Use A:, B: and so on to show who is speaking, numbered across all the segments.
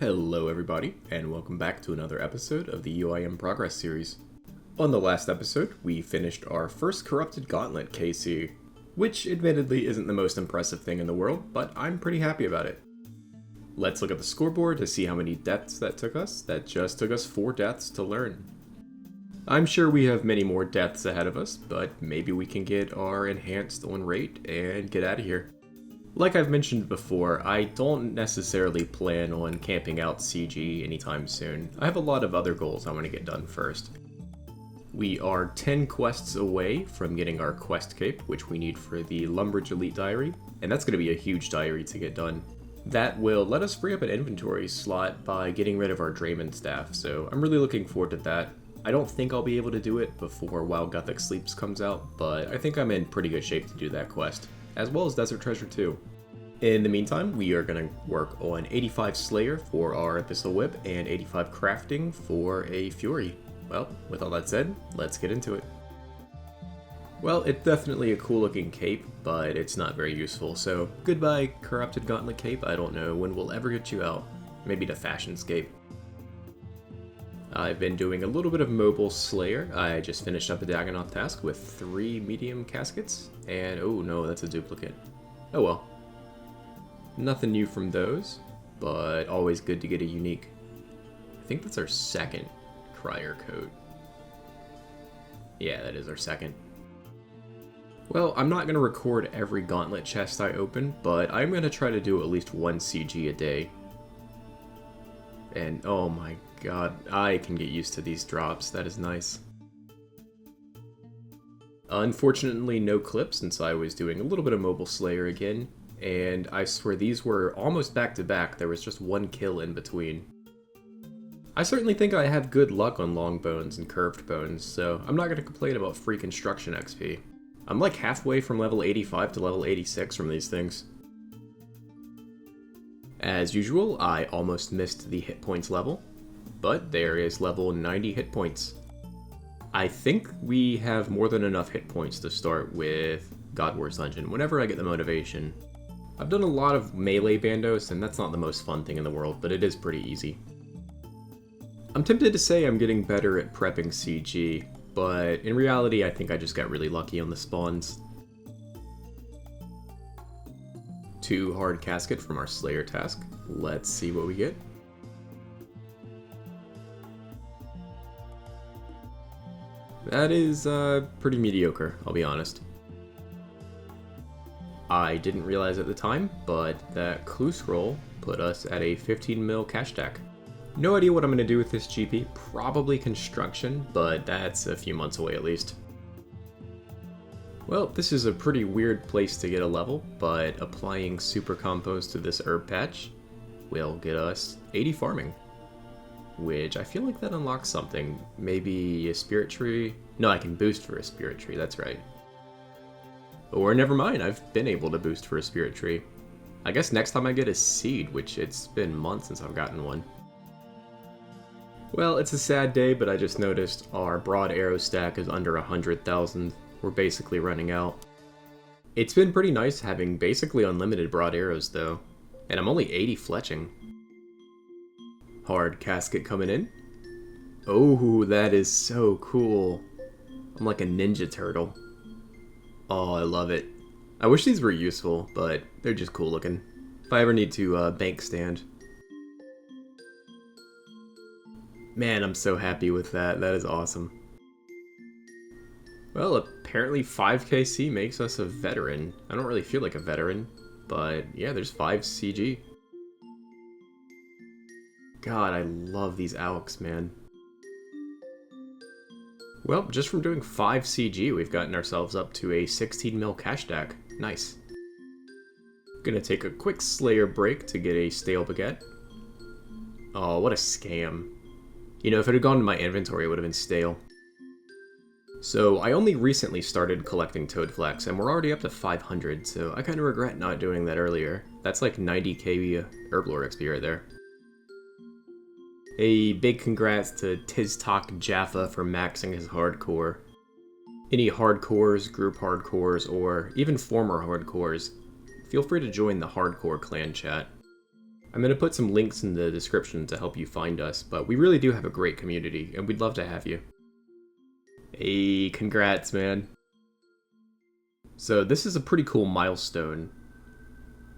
A: Hello everybody, and welcome back to another episode of the UIMBrachy series. On the last episode, we finished our first corrupted Gauntlet KC, which admittedly isn't the most impressive thing in the world, but I'm pretty happy about it. Let's look at the scoreboard to see how many deaths that took us. That just took us 4 deaths to learn. I'm sure we have many more deaths ahead of us, but maybe we can get our enhanced on rate and get out of here. Like I've mentioned before, I don't necessarily plan on camping out CG anytime soon. I have a lot of other goals I want to get done first. We are 10 quests away from getting our quest cape, which we need for the Lumbridge Elite Diary, and that's going to be a huge diary to get done. That will let us free up an inventory slot by getting rid of our Drayman staff, so I'm really looking forward to that. I don't think I'll be able to do it before While Gothic Sleeps comes out, but I think I'm in pretty good shape to do that quest, as well as Desert Treasure 2. In the meantime, we are going to work on 85 Slayer for our Abyssal Whip and 85 Crafting for a Fury. Well, with all that said, let's get into it. Well, it's definitely a cool looking cape, but it's not very useful, so goodbye Corrupted Gauntlet Cape. I don't know when we'll ever get you out. Maybe to Fashionscape. I've been doing a little bit of Mobile Slayer. I just finished up a Dagonoth task with 3 medium caskets, and oh no, that's a duplicate. Oh well. Nothing new from those, but always good to get a unique. I think that's our second Crier coat. Yeah, that is our second. Well, I'm not going to record every Gauntlet chest I open, but I'm going to try to do at least 1 CG a day. And oh my god, I can get used to these drops. That is nice. Unfortunately, no clips since I was doing a little bit of Mobile Slayer again. And I swear these were almost back to back, there was just 1 kill in between. I certainly think I have good luck on long bones and curved bones, so I'm not going to complain about free construction XP. I'm like halfway from level 85 to level 86 from these things. As usual, I almost missed the hit points level, but there is level 90 hit points. I think we have more than enough hit points to start with God Wars Dungeon whenever I get the motivation. I've done a lot of melee bandos, and that's not the most fun thing in the world, but it is pretty easy. I'm tempted to say I'm getting better at prepping CG, but in reality I think I just got really lucky on the spawns. 2 hard casket from our Slayer task. Let's see what we get. That is pretty mediocre, I'll be honest. I didn't realize at the time, but that clue scroll put us at a 15 mil cash stack. No idea what I'm going to do with this GP, probably construction, but that's a few months away at least. Well, this is a pretty weird place to get a level, but applying super compost to this herb patch will get us 80 farming. Which I feel like that unlocks something, maybe a spirit tree? No, I can boost for a spirit tree, that's right. Or never mind, I've been able to boost for a spirit tree. I guess next time I get a seed, which it's been months since I've gotten one. Well, it's a sad day, but I just noticed our broad arrow stack is under 100,000. We're basically running out. It's been pretty nice having basically unlimited broad arrows though, and I'm only 80 fletching. Hard casket coming in. Oh, that is so cool. I'm like a ninja turtle. Oh, I love it. I wish these were useful, but they're just cool looking. If I ever need to bank stand. Man, I'm so happy with that. That is awesome. Well, apparently 5kc makes us a veteran. I don't really feel like a veteran, but yeah, there's 5 CG. God, I love these AUX, man. Well, just from doing 5 CG, we've gotten ourselves up to a 16 mil cash stack. Nice. Gonna take a quick Slayer break to get a stale baguette. Oh, what a scam. You know, if it had gone to my inventory, it would have been stale. So, I only recently started collecting Toadflax, and we're already up to 500, so I kinda regret not doing that earlier. That's like 90k Herblore XP right there. A big congrats to Tiztok Jaffa for maxing his hardcore. Any hardcores, group hardcores, or even former hardcores, feel free to join the hardcore clan chat. I'm going to put some links in the description to help you find us, but we really do have a great community, and we'd love to have you. Hey, congrats, man. So this is a pretty cool milestone.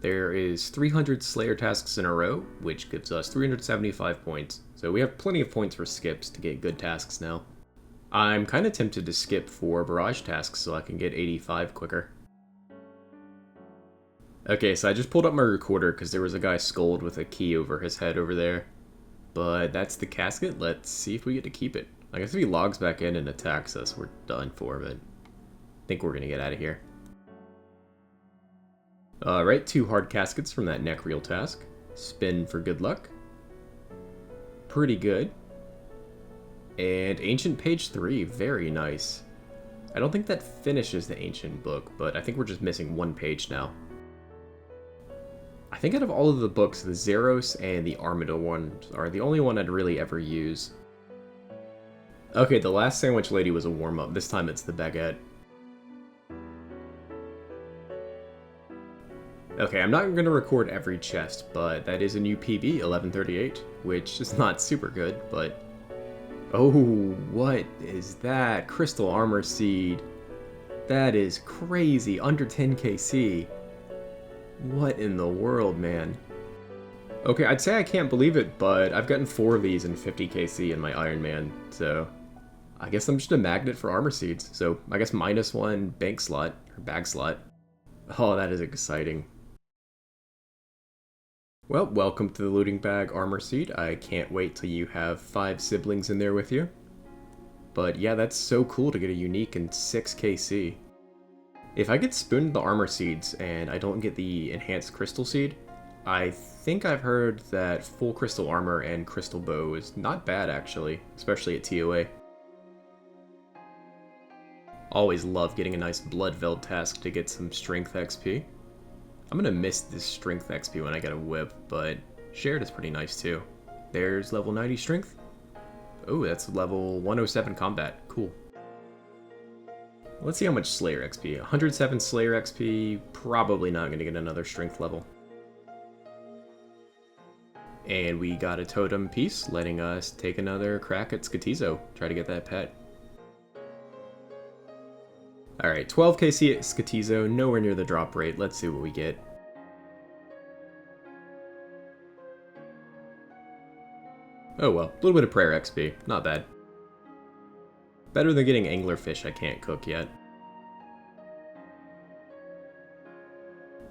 A: There is 300 Slayer tasks in a row, which gives us 375 points. So we have plenty of points for skips to get good tasks now. I'm kind of tempted to skip for barrage tasks so I can get 85 quicker. Okay, so I just pulled up my recorder because there was a guy skulled with a key over his head over there. But that's the casket. Let's see if we get to keep it. I guess if he logs back in and attacks us, we're done for, but I think we're going to get out of here. Alright, 2 hard caskets from that neck reel task. Spin for good luck. Pretty good. And Ancient Page 3, very nice. I don't think that finishes the Ancient book, but I think we're just missing 1 page now. I think out of all of the books, the Zeros and the Armada ones are the only one I'd really ever use. Okay, the last sandwich lady was a warm-up. This time it's the baguette. Okay, I'm not going to record every chest, but that is a new PB, 1138, which is not super good, but... Oh, what is that? Crystal Armor Seed. That is crazy, under 10 KC. What in the world, man? Okay, I'd say I can't believe it, but I've gotten 4 of these in 50 KC in my Iron Man, so... I guess I'm just a magnet for armor seeds, so I guess -1 bank slot, or bag slot. Oh, that is exciting. Well, welcome to the looting bag armor seed. I can't wait till you have 5 siblings in there with you. But yeah, that's so cool to get a unique in 6 KC. If I get spooned the armor seeds and I don't get the enhanced crystal seed, I think I've heard that full crystal armor and crystal bow is not bad actually, especially at TOA. Always love getting a nice blood veld task to get some strength XP. I'm gonna miss this strength XP when I get a whip, but shared is pretty nice too. There's level 90 strength. Oh, that's level 107 combat. Cool. Let's see how much Slayer XP. 107 Slayer XP, probably not gonna get another strength level. And we got a totem piece, letting us take another crack at Skatizo. Try to get that pet. Alright, 12 KC at Skatizo, nowhere near the drop rate. Let's see what we get. Oh well, a little bit of prayer XP. Not bad. Better than getting anglerfish I can't cook yet.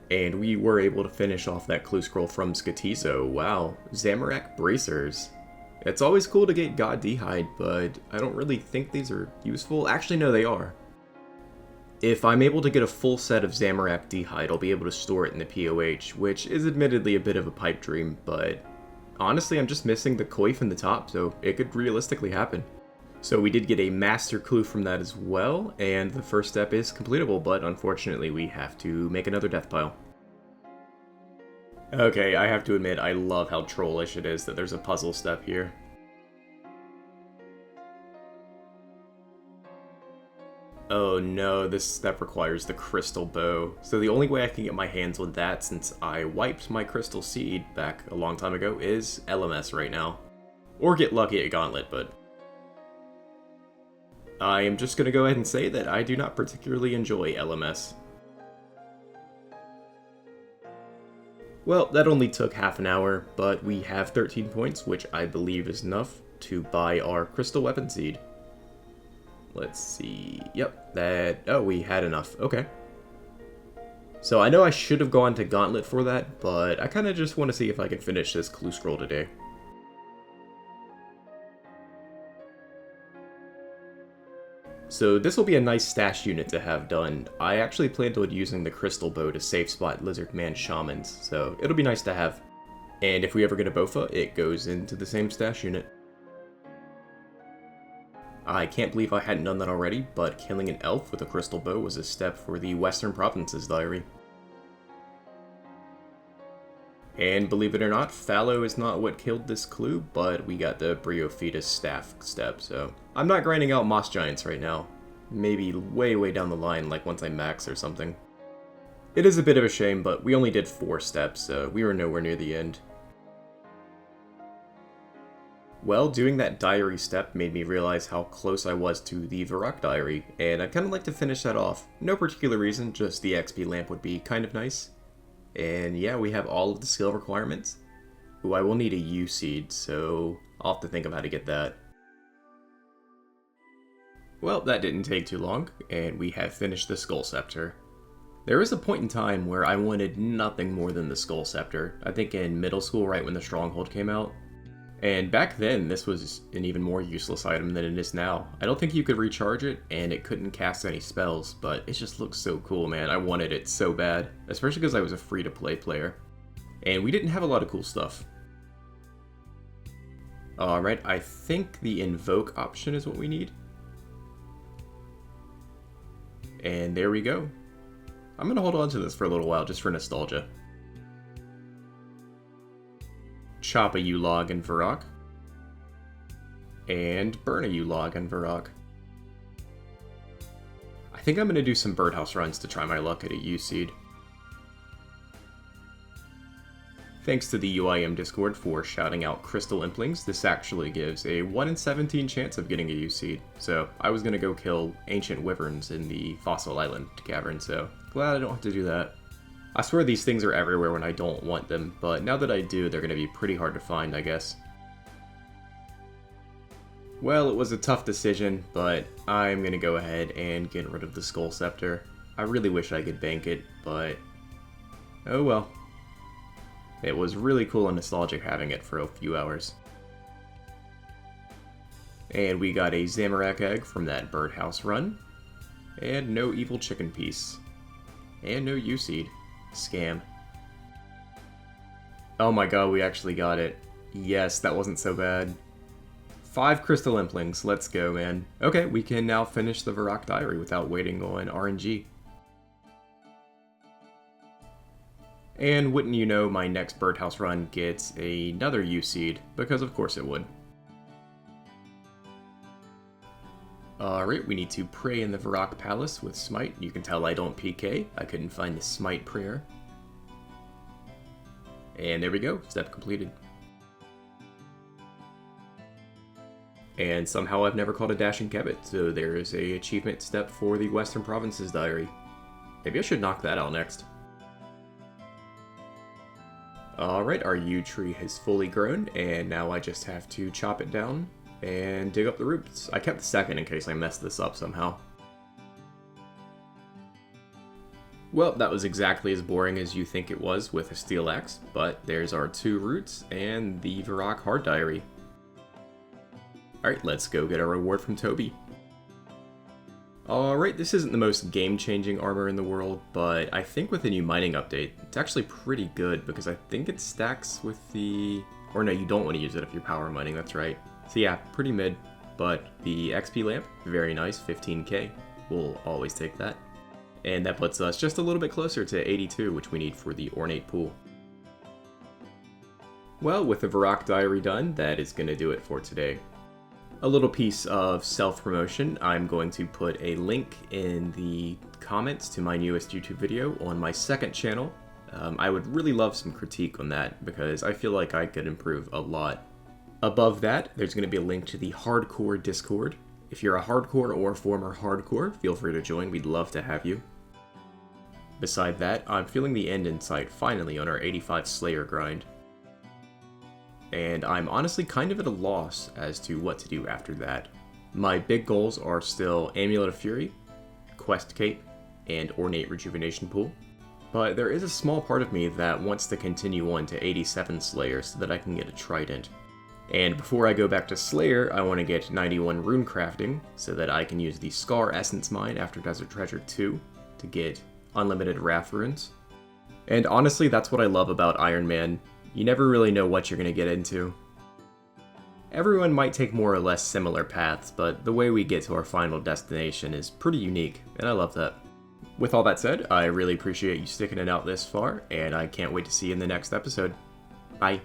A: And we were able to finish off that clue scroll from Skatizo. Wow, Zamorak Bracers. It's always cool to get God D'hide, but I don't really think these are useful. Actually, no, they are. If I'm able to get a full set of Zamorak D'hide, I'll be able to store it in the POH, which is admittedly a bit of a pipe dream, but honestly I'm just missing the coif in the top, so it could realistically happen. So we did get a master clue from that as well, and the first step is completable, but unfortunately we have to make another death pile. Okay, I have to admit, I love how trollish it is that there's a puzzle step here. Oh no, this step requires the crystal bow. So the only way I can get my hands on that, since I wiped my crystal seed back a long time ago, is LMS right now. Or get lucky at Gauntlet, but... I am just gonna go ahead and say that I do not particularly enjoy LMS. Well, that only took half an hour, but we have 13 points, which I believe is enough to buy our crystal weapon seed. Let's see. Yep, that... Oh, we had enough. Okay. So I know I should have gone to Gauntlet for that, but I kind of just want to see if I can finish this clue scroll today. So this will be a nice stash unit to have done. I actually planned on using the crystal bow to safe spot Lizard Man Shamans, so it'll be nice to have. And if we ever get a Bofa, it goes into the same stash unit. I can't believe I hadn't done that already, but killing an elf with a crystal bow was a step for the Western Provinces diary. And believe it or not, fallow is not what killed this clue, but we got the Bryophytus staff step, so I'm not grinding out Moss Giants right now. Maybe way down the line, like once I max or something. It is a bit of a shame, but we only did 4 steps, so we were nowhere near the end. Well, doing that diary step made me realize how close I was to the FFIX diary, and I'd kind of like to finish that off. No particular reason, just the XP lamp would be kind of nice. And yeah, we have all of the skill requirements. Ooh, I will need a U seed, so I'll have to think of how to get that. Well, that didn't take too long, and we have finished the Skull Scepter. There was a point in time where I wanted nothing more than the Skull Scepter. I think in middle school, right when the Stronghold came out. And back then, this was an even more useless item than it is now. I don't think you could recharge it, and it couldn't cast any spells, but it just looks so cool, man. I wanted it so bad, especially because I was a free-to-play player. And we didn't have a lot of cool stuff. Alright, I think the Invoke option is what we need. And there we go. I'm gonna hold on to this for a little while, just for nostalgia. Chop a U-Log in FFIX. And burn a U-Log in FFIX. I think I'm gonna do some birdhouse runs to try my luck at a U-Seed. Thanks to the UIM Discord for shouting out Crystal Implings. This actually gives a 1 in 17 chance of getting a U-Seed. So I was gonna go kill ancient wyverns in the Fossil Island cavern, so glad I don't have to do that. I swear these things are everywhere when I don't want them, but now that I do, they're gonna be pretty hard to find, I guess. Well, it was a tough decision, but I'm gonna go ahead and get rid of the Skull Scepter. I really wish I could bank it, but oh well. It was really cool and nostalgic having it for a few hours. And we got a Zamorak egg from that birdhouse run. And no evil chicken piece. And no U-Seed. Scam. Oh my god, we actually got it. Yes, that wasn't so bad. 5 Crystal Implings, let's go, man. Okay, we can now finish the FFIX diary without waiting on RNG. And wouldn't you know, my next birdhouse run gets another U-Seed, because of course it would. Alright, we need to pray in the FFIX Palace with Smite. You can tell I don't PK, I couldn't find the Smite prayer. And there we go, step completed. And somehow I've never caught a Dashing Kebbit, so there is a achievement step for the Western Provinces diary. Maybe I should knock that out next. Alright, our yew tree has fully grown, and now I just have to chop it down and dig up the roots. I kept the second in case I messed this up somehow. Well, that was exactly as boring as you think it was with a steel axe, but there's our 2 roots and the FFIX hard diary. Alright, let's go get our reward from Toby. Alright, this isn't the most game-changing armor in the world, but I think with the new mining update, it's actually pretty good because I think it stacks with the... Or no, you don't want to use it if you're power mining, that's right. So yeah, pretty mid, but the XP lamp, very nice, 15k. We'll always take that. And that puts us just a little bit closer to 82, which we need for the ornate pool. Well, with the FFIX diary done, that is going to do it for today. A little piece of self-promotion, I'm going to put a link in the comments to my newest YouTube video on my second channel. I would really love some critique on that, because I feel like I could improve a lot. Above that, there's going to be a link to the Hardcore Discord. If you're a hardcore or former hardcore, feel free to join, we'd love to have you. Beside that, I'm feeling the end in sight finally on our 85 Slayer grind. And I'm honestly kind of at a loss as to what to do after that. My big goals are still Amulet of Fury, Quest Cape, and Ornate Rejuvenation Pool. But there is a small part of me that wants to continue on to 87 Slayer so that I can get a Trident. And before I go back to Slayer, I want to get 91 Rune Crafting so that I can use the Scar Essence Mine after Desert Treasure 2 to get unlimited Wrath Runes. And honestly, that's what I love about Iron Man. You never really know what you're going to get into. Everyone might take more or less similar paths, but the way we get to our final destination is pretty unique, and I love that. With all that said, I really appreciate you sticking it out this far, and I can't wait to see you in the next episode. Bye.